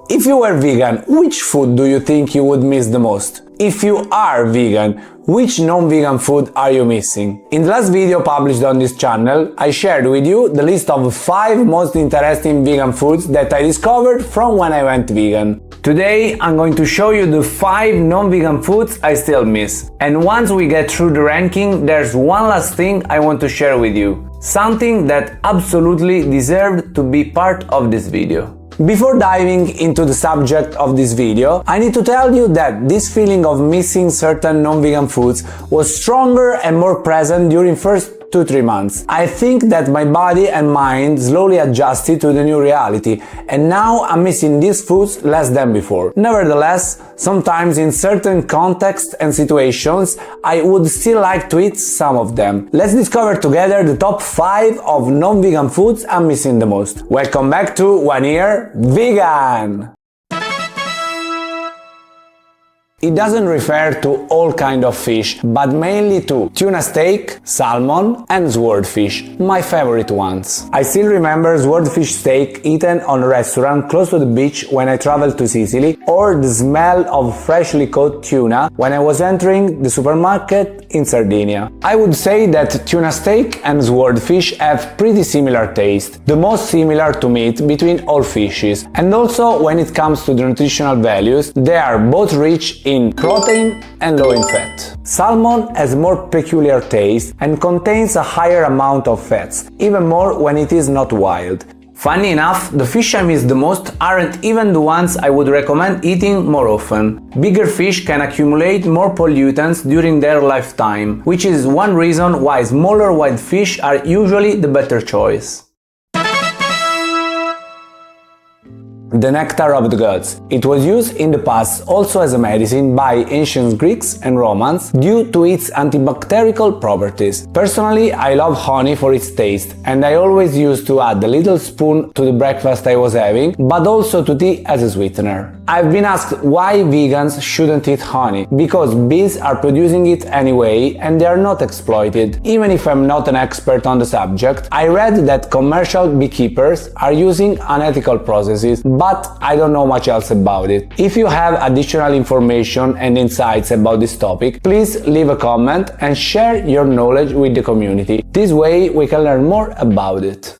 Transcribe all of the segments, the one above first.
If you were vegan, which food do you think you would miss the most? If you are vegan, which non-vegan food are you missing? In the last video published on this channel, I shared with you the list of 5 most interesting vegan foods that I discovered from when I went vegan. Today I'm going to show you the 5 non-vegan foods I still miss. And once we get through the ranking, there's one last thing I want to share with you. Something that absolutely deserved to be part of this video. Before diving into the subject of this video, I need to tell you that this feeling of missing certain non-vegan foods was stronger and more present during first 2-3 months. I think that my body and mind slowly adjusted to the new reality, and now I'm missing these foods less than before. Nevertheless, sometimes in certain contexts and situations, I would still like to eat some of them. Let's discover together the top 5 of non-vegan foods I'm missing the most. Welcome back to 1 Year Vegan! It doesn't refer to all kinds of fish, but mainly to tuna steak, salmon and swordfish, my favorite ones. I still remember swordfish steak eaten on a restaurant close to the beach when I traveled to Sicily, or the smell of freshly caught tuna when I was entering the supermarket in Sardinia. I would say that tuna steak and swordfish have pretty similar taste, the most similar to meat between all fishes, and also when it comes to the nutritional values, they are both rich in protein and low in fat. Salmon has more peculiar taste and contains a higher amount of fats, even more when it is not wild. Funny enough, the fish I miss the most aren't even the ones I would recommend eating more often. Bigger fish can accumulate more pollutants during their lifetime, which is one reason why smaller wild fish are usually the better choice. The nectar of the gods. It was used in the past also as a medicine by ancient Greeks and Romans due to its antibacterial properties. Personally, I love honey for its taste, and I always used to add a little spoon to the breakfast I was having, but also to tea as a sweetener. I've been asked why vegans shouldn't eat honey, because bees are producing it anyway and they are not exploited. Even if I'm not an expert on the subject, I read that commercial beekeepers are using unethical processes, but I don't know much else about it. If you have additional information and insights about this topic, please leave a comment and share your knowledge with the community. This way we can learn more about it.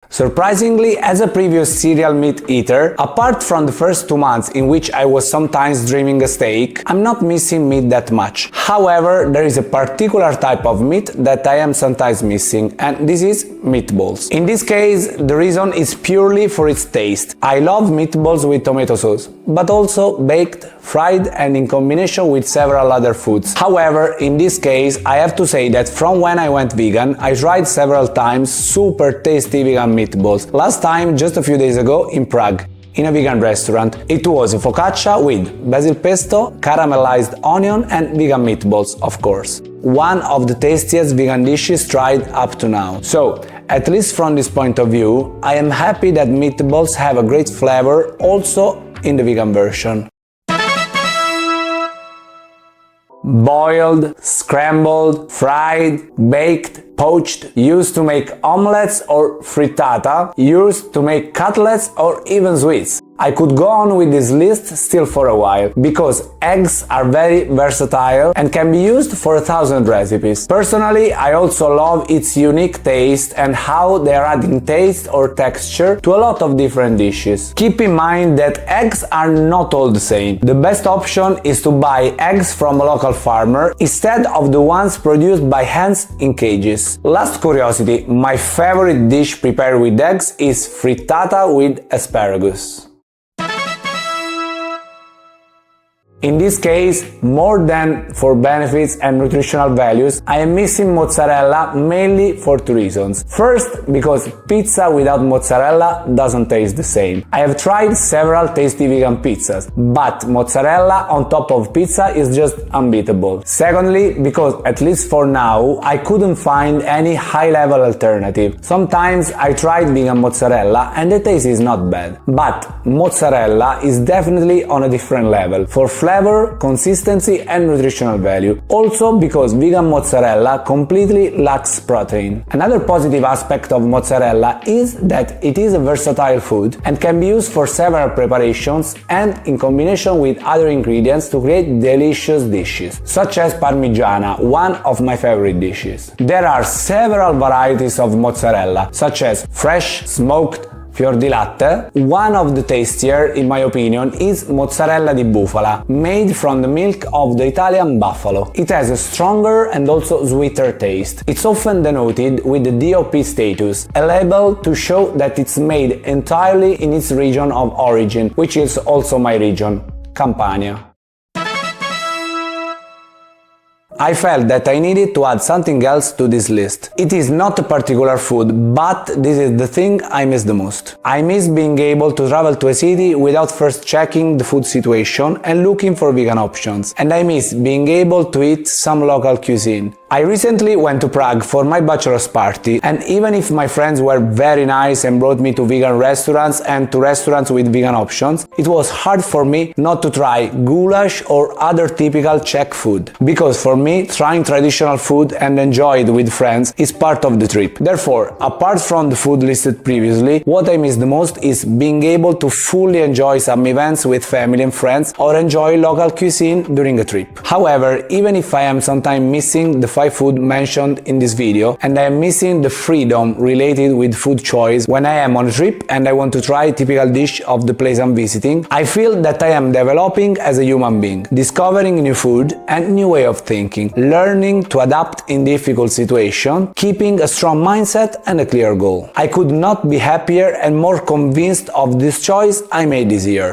Surprisingly, as a previous serial meat eater, apart from the first 2 months in which I was sometimes dreaming a steak, I'm not missing meat that much. However, there is a particular type of meat that I am sometimes missing, and this is meatballs. In this case, the reason is purely for its taste. I love meatballs with tomato sauce, but also baked, fried and in combination with several other foods. However, in this case, I have to say that from when I went vegan, I tried several times super tasty vegan meatballs. Last time, just a few days ago, in Prague, in a vegan restaurant. It was focaccia with basil pesto, caramelized onion and vegan meatballs, of course. One of the tastiest vegan dishes tried up to now. So, at least from this point of view, I am happy that meatballs have a great flavor also in the vegan version. Boiled, scrambled, fried, baked, poached, used to make omelets or frittata, used to make cutlets or even sweets. I could go on with this list still for a while, because eggs are very versatile and can be used for 1,000 recipes. Personally, I also love its unique taste and how they are adding taste or texture to a lot of different dishes. Keep in mind that eggs are not all the same. The best option is to buy eggs from a local farmer instead of the ones produced by hands in cages. Last curiosity, my favorite dish prepared with eggs is frittata with asparagus. In this case, more than for benefits and nutritional values, I am missing mozzarella mainly for 2 reasons. First, because pizza without mozzarella doesn't taste the same. I have tried several tasty vegan pizzas, but mozzarella on top of pizza is just unbeatable. Secondly, because at least for now, I couldn't find any high-level alternative. Sometimes I tried vegan mozzarella and the taste is not bad, but mozzarella is definitely on a different level. For flavor, consistency and nutritional value. Also because vegan mozzarella completely lacks protein. Another positive aspect of mozzarella is that it is a versatile food and can be used for several preparations and in combination with other ingredients to create delicious dishes, such as Parmigiana, one of my favorite dishes. There are several varieties of mozzarella, such as fresh, smoked, fior di latte. One of the tastier, in my opinion, is mozzarella di bufala, made from the milk of the Italian buffalo. It has a stronger and also sweeter taste. It's often denoted with the DOP status, a label to show that it's made entirely in its region of origin, which is also my region, Campania. I felt that I needed to add something else to this list. It is not a particular food, but this is the thing I miss the most. I miss being able to travel to a city without first checking the food situation and looking for vegan options. And I miss being able to eat some local cuisine. I recently went to Prague for my bachelor's party, and even if my friends were very nice and brought me to vegan restaurants and to restaurants with vegan options, it was hard for me not to try goulash or other typical Czech food. Because for me, trying traditional food and enjoy it with friends is part of the trip. Therefore, apart from the food listed previously, what I miss the most is being able to fully enjoy some events with family and friends or enjoy local cuisine during a trip. However, even if I am sometimes missing the 5 food mentioned in this video, and I am missing the freedom related with food choice when I am on a trip and I want to try a typical dish of the place I'm visiting, I feel that I am developing as a human being, discovering new food and new way of thinking, learning to adapt in difficult situations, keeping a strong mindset and a clear goal. I could not be happier and more convinced of this choice I made this year.